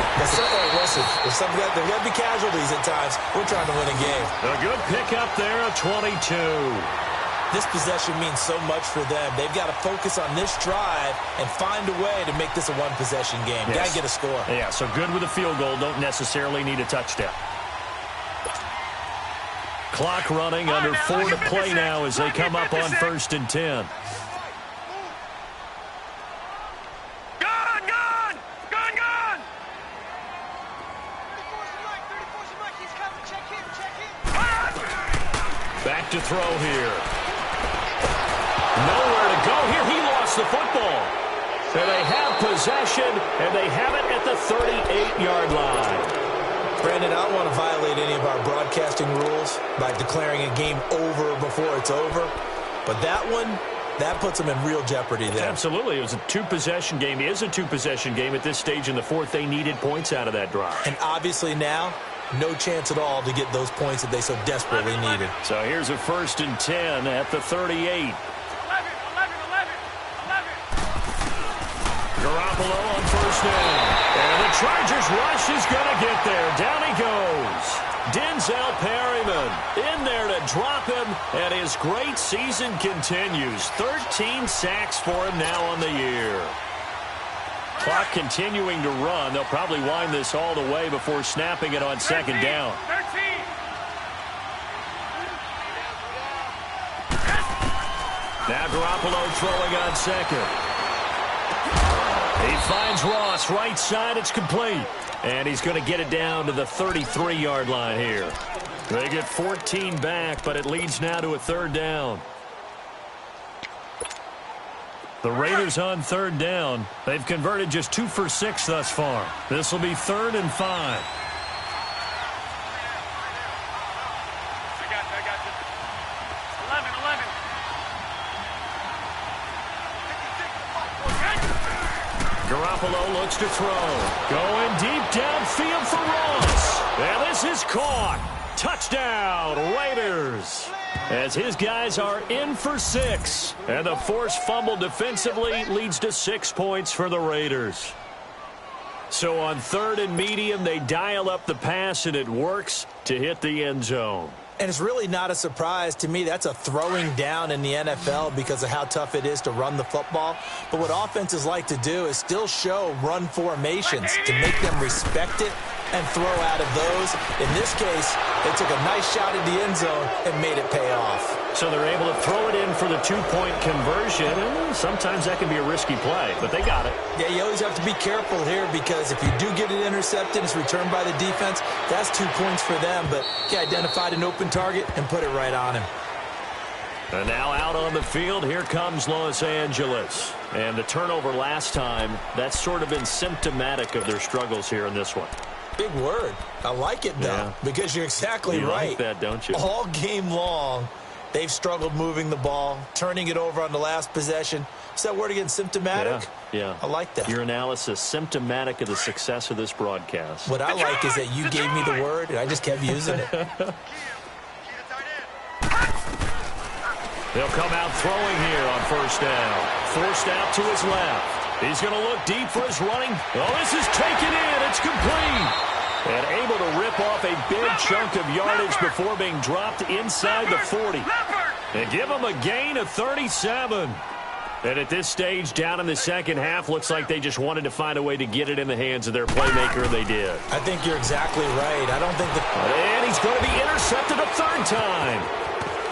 Listen, there's got to be casualties at times. We're trying to win a game. A good pickup there, a 22. This possession means so much for them. They've got to focus on this drive and find a way to make this a one-possession game. Yes. Got to get a score. Yeah, so good with a field goal. Don't necessarily need a touchdown. Clock running, under 4 to play now as they come up on 1st and 10. Back to throw here. Nowhere to go here. He lost the football. So they have possession, and they have it at the 38-yard line. Brandon, I don't want to violate any of our broadcasting rules by declaring a game over before it's over. But that one, that puts them in real jeopardy there. Absolutely. It was a two-possession game. It is a two-possession game at this stage in the fourth. They needed points out of that drive. And obviously now, no chance at all to get those points that they so desperately needed. So here's a 1st and 10 at the 38. Garoppolo on 1st down. And the Chargers rush is going to get there. Down he goes. Denzel Perryman in there to drop him, and his great season continues. 13 sacks for him now on the year. Clock continuing to run. They'll probably wind this all the way before snapping it on 2nd down. Now Garoppolo throwing on 2nd. He finds Ross right side. It's complete. And he's going to get it down to the 33-yard line here. They get 14 back, but it leads now to a 3rd down. The Raiders on 3rd down. They've converted just 2 for 6 thus far. This will be 3rd and 5. I got you. 11. Garoppolo looks to throw. Going deep downfield for Ross. And this is caught. Touchdown, Raiders. As his guys are in for 6. And the forced fumble defensively leads to 6 points for the Raiders. So on 3rd and medium, they dial up the pass, and it works to hit the end zone. And it's really not a surprise to me. That's a throwing down in the NFL because of how tough it is to run the football. But what offenses like to do is still show run formations to make them respect it and throw out of those. In this case, they took a nice shot at the end zone and made it pay off. So they're able to throw it in for the 2-point conversion. And sometimes that can be a risky play, but they got it. Yeah, you always have to be careful here because if you do get it intercepted, it's returned by the defense, that's 2 points for them. But he identified an open target and put it right on him. And now out on the field, here comes Los Angeles. And the turnover last time, that's sort of been symptomatic of their struggles here in this one. Big word. I like it, though, because you're exactly right. You like that, don't you? All game long, they've struggled moving the ball, turning it over on the last possession. Is that word again, symptomatic? Yeah. I like that. Your analysis, symptomatic of the success of this broadcast. What I like is that you gave me the word, and I just kept using it. They'll come out throwing here on 1st down. Forced out to his left. He's going to look deep for his running. Oh, this is taken in. It's complete. And able to rip off a big chunk of yardage before being dropped inside the 40. And give him a gain of 37. And at this stage, down in the second half, looks like they just wanted to find a way to get it in the hands of their playmaker, and they did. I think you're exactly right. I don't think And he's going to be intercepted a third time.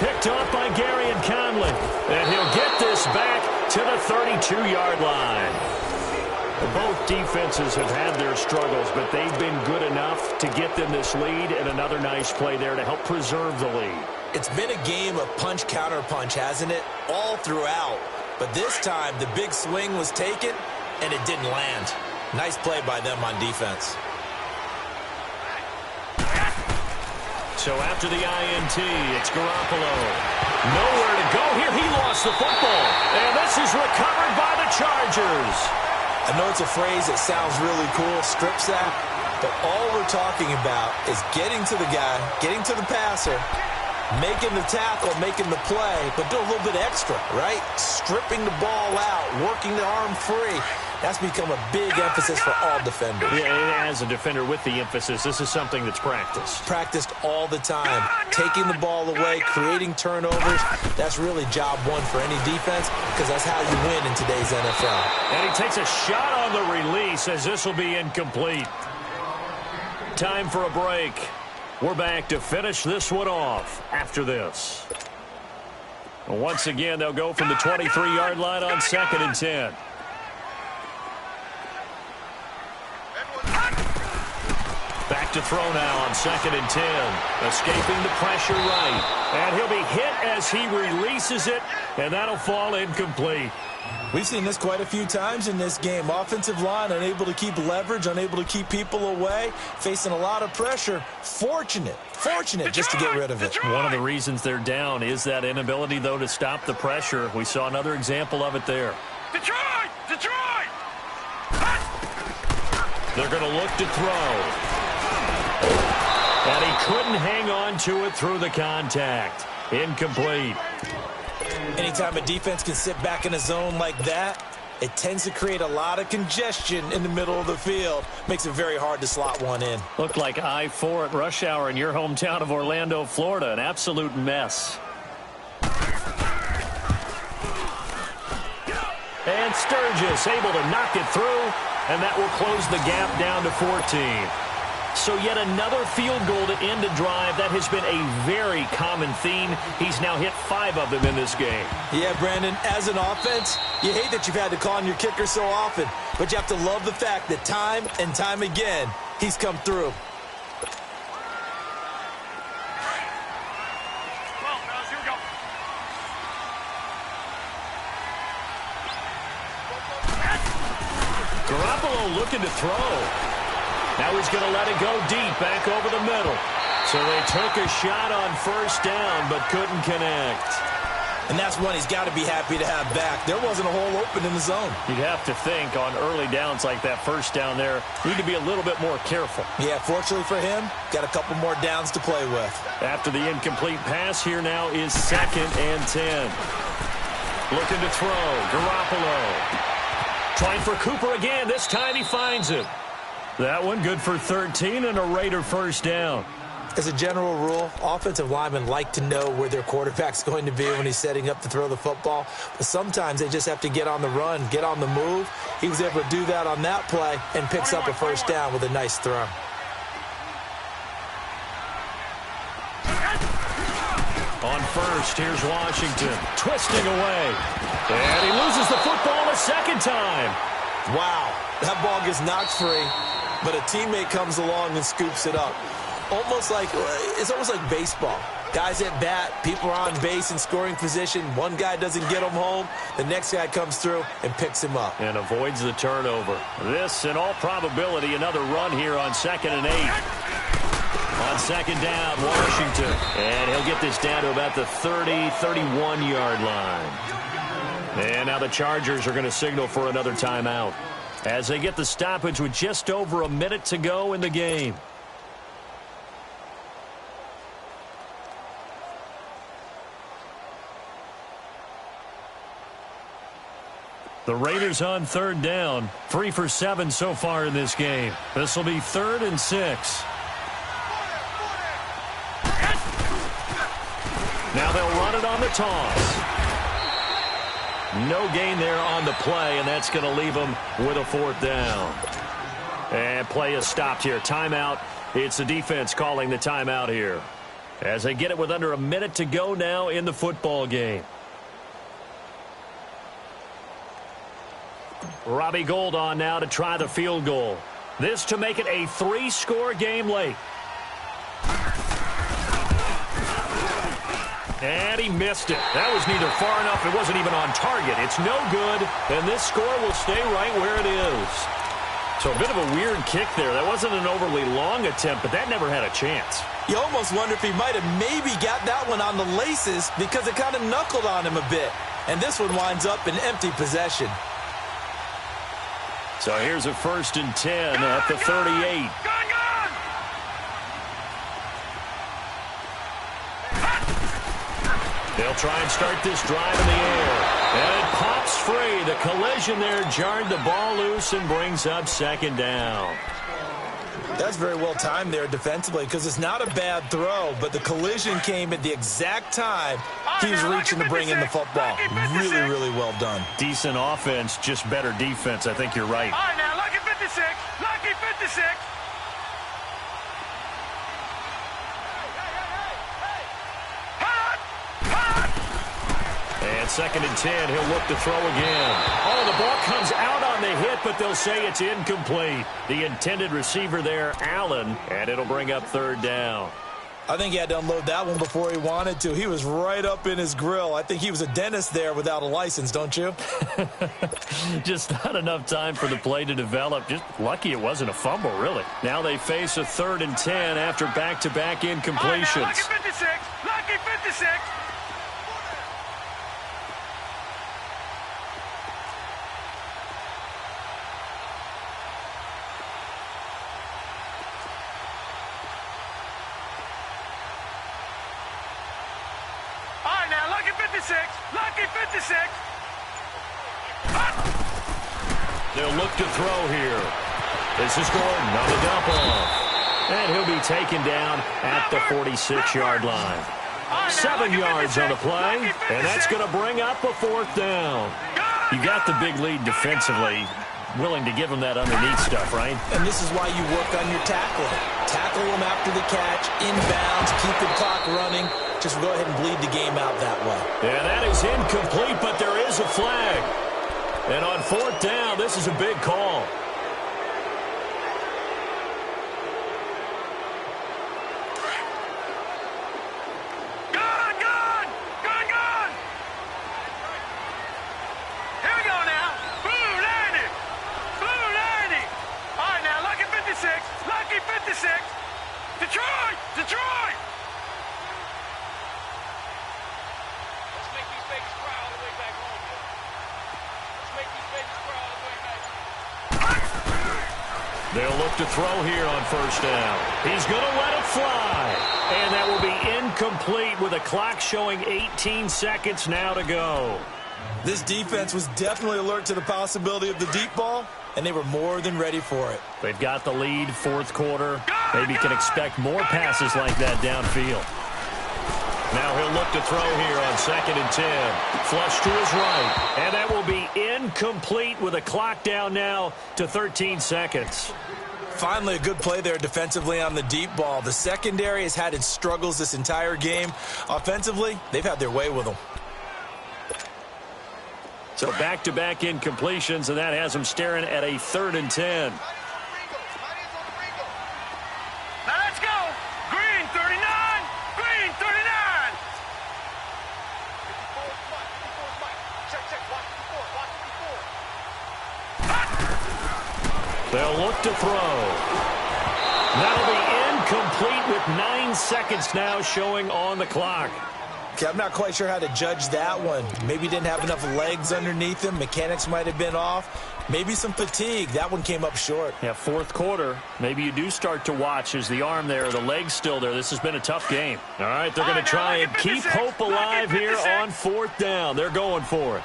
Picked off by Gary and Conley. And he'll get this back to the 32-yard line. Both defenses have had their struggles, but they've been good enough to get them this lead, and another nice play there to help preserve the lead. It's been a game of punch-counter-punch, hasn't it? All throughout. But this time, the big swing was taken, and it didn't land. Nice play by them on defense. So after the INT, it's Garoppolo. Nowhere to go here. He lost the football. And this is recovered by the Chargers. I know it's a phrase that sounds really cool, strip sack, but all we're talking about is getting to the guy, getting to the passer, making the tackle, making the play, but do a little bit extra, right? Stripping the ball out, working the arm free. That's become a big emphasis for all defenders. Yeah, and as a defender with the emphasis, this is something that's practiced. Practiced all the time. Taking the ball away, creating turnovers. That's really job one for any defense because that's how you win in today's NFL. And he takes a shot on the release as this will be incomplete. Time for a break. We're back to finish this one off after this. Once again, they'll go from the 23-yard line on 2nd and 10. Back to throw now on 2nd and 10. Escaping the pressure right. And he'll be hit as he releases it, and that'll fall incomplete. We've seen this quite a few times in this game. Offensive line unable to keep leverage, unable to keep people away, facing a lot of pressure. Fortunate just to get rid of it. One of the reasons they're down is that inability, though, to stop the pressure. We saw another example of it there. Detroit! They're going to look to throw. And he couldn't hang on to it through the contact. Incomplete. Anytime a defense can sit back in a zone like that, it tends to create a lot of congestion in the middle of the field. Makes it very hard to slot one in. Looked like I-4 at rush hour in your hometown of Orlando, Florida. An absolute mess. And Sturgis able to knock it through, and that will close the gap down to 14. So yet another field goal to end a drive. That has been a very common theme. He's now hit 5 of them in this game. Yeah, Brandon, as an offense, you hate that you've had to call on your kicker so often, but you have to love the fact that time and time again, he's come through. Garoppolo looking to throw. Now he's going to let it go deep, back over the middle. So they took a shot on first down, but couldn't connect. And that's one he's got to be happy to have back. There wasn't a hole open in the zone. You'd have to think on early downs like that first down there, need to be a little bit more careful. Yeah, fortunately for him, got a couple more downs to play with. After the incomplete pass, here now is 2nd and 10. Looking to throw, Garoppolo. Trying for Cooper again. This time he finds it. That one good for 13 and a Raider first down. As a general rule, offensive linemen like to know where their quarterback's going to be when he's setting up to throw the football. But sometimes they just have to get on the run, get on the move. He was able to do that on that play and picks up a first down with a nice throw. On first, here's Washington. Twisting away. And he loses the football a second time. Wow, that ball gets knocked free, but a teammate comes along and scoops it up. It's almost like baseball. Guys at bat, people are on base in scoring position. One guy doesn't get him home. The next guy comes through and picks him up. And avoids the turnover. This, in all probability, another run here on 2nd and 8. On 2nd down, Washington. And he'll get this down to about the 30, 31-yard line. And now the Chargers are going to signal for another timeout as they get the stoppage with just over a minute to go in the game. The Raiders on 3rd down, 3 for 7 so far in this game. This will be 3rd and 6. Now they'll run it on the toss. No gain there on the play, and that's going to leave them with a 4th down. And play is stopped here. Timeout. It's the defense calling the timeout here, as they get it with under a minute to go now in the football game. Robbie Gould on now to try the field goal. This to make it a 3-score game late. And he missed it. That was neither far enough. It wasn't even on target. It's no good, and this score will stay right where it is. So a bit of a weird kick there. That wasn't an overly long attempt, but that never had a chance. You almost wonder if he might have maybe got that one on the laces because it kind of knuckled on him a bit. And this one winds up in empty possession. So here's a 1st and 10 at the 38. They'll try and start this drive in the air. And it pops free. The collision there jarred the ball loose and brings up 2nd down. That's very well timed there defensively because it's not a bad throw, but the collision came at the exact time he was reaching to bring in the football. Really, really well done. Decent offense, just better defense. I think you're right. All right, now, lucky 56. Lucky 56. And 2nd and 10, he'll look to throw again. Oh, the ball comes out on the hit, but they'll say it's incomplete. The intended receiver there, Allen, and it'll bring up 3rd down. I think he had to unload that one before he wanted to. He was right up in his grill. I think he was a dentist there without a license, don't you? Just not enough time for the play to develop. Just lucky it wasn't a fumble, really. Now they face a 3rd and 10 after back-to-back incompletions. Lucky 56. Lucky 56. Lucky 56. They'll look to throw here. This is Gordon on the dump off. And he'll be taken down at the 46-yard line. 7 yards on the play, and that's going to bring up a 4th down. You got the big lead defensively. Willing to give him that underneath stuff, right? And this is why you work on your tackling. Tackle them after the catch, inbounds, keep the clock running. Just go ahead and bleed the game out that way. Yeah, that is incomplete, but there is a flag. And on 4th down, this is a big call. Detroit! Let's make these babies cry all the way back home, man. Let's make these babies cry all the way back. They'll look to throw here on 1st down. He's going to let it fly. And that will be incomplete with a clock showing 18 seconds now to go. This defense was definitely alert to the possibility of the deep ball, and they were more than ready for it. They've got the lead, 4th quarter. Maybe can expect more passes like that downfield. Now he'll look to throw here on 2nd and 10. Flush to his right. And that will be incomplete with a clock down now to 13 seconds. Finally, a good play there defensively on the deep ball. The secondary has had its struggles this entire game. Offensively, they've had their way with them. So back-to-back incompletions, and that has them staring at a 3rd and 10. Now let's go. Green 39. Green 39. They'll look to throw. That'll be incomplete with 9 seconds now showing on the clock. Okay, I'm not quite sure how to judge that one. Maybe didn't have enough legs underneath him. Mechanics might have been off. Maybe some fatigue. That one came up short. Yeah, 4th quarter. Maybe you do start to watch as the arm there, the leg's still there. This has been a tough game. All right, they're going to try and keep hope alive here on 4th down. They're going for it.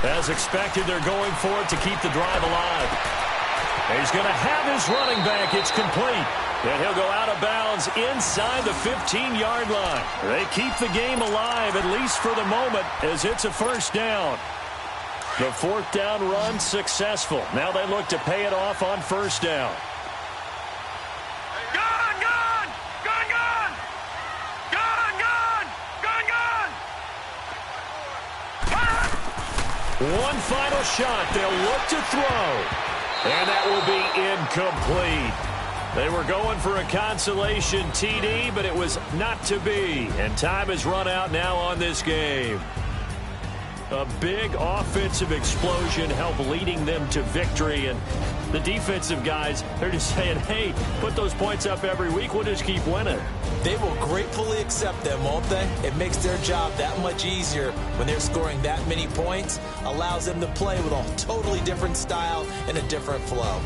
As expected, they're going for it to keep the drive alive. He's going to have his running back. It's complete. And he'll go out of bounds inside the 15-yard line. They keep the game alive, at least for the moment, as it's a first down. The fourth down run successful. Now they look to pay it off on first down. Gun, gun! Gun, gun! Gun, gun! Gun, gun! One final shot. They'll look to throw. And that will be incomplete. They were going for a consolation TD, but it was not to be. And time has run out now on this game. A big offensive explosion helped leading them to victory. And the defensive guys, they're just saying, hey, put those points up every week. We'll just keep winning. They will gratefully accept them, won't they? It makes their job that much easier when they're scoring that many points. Allows them to play with a totally different style and a different flow.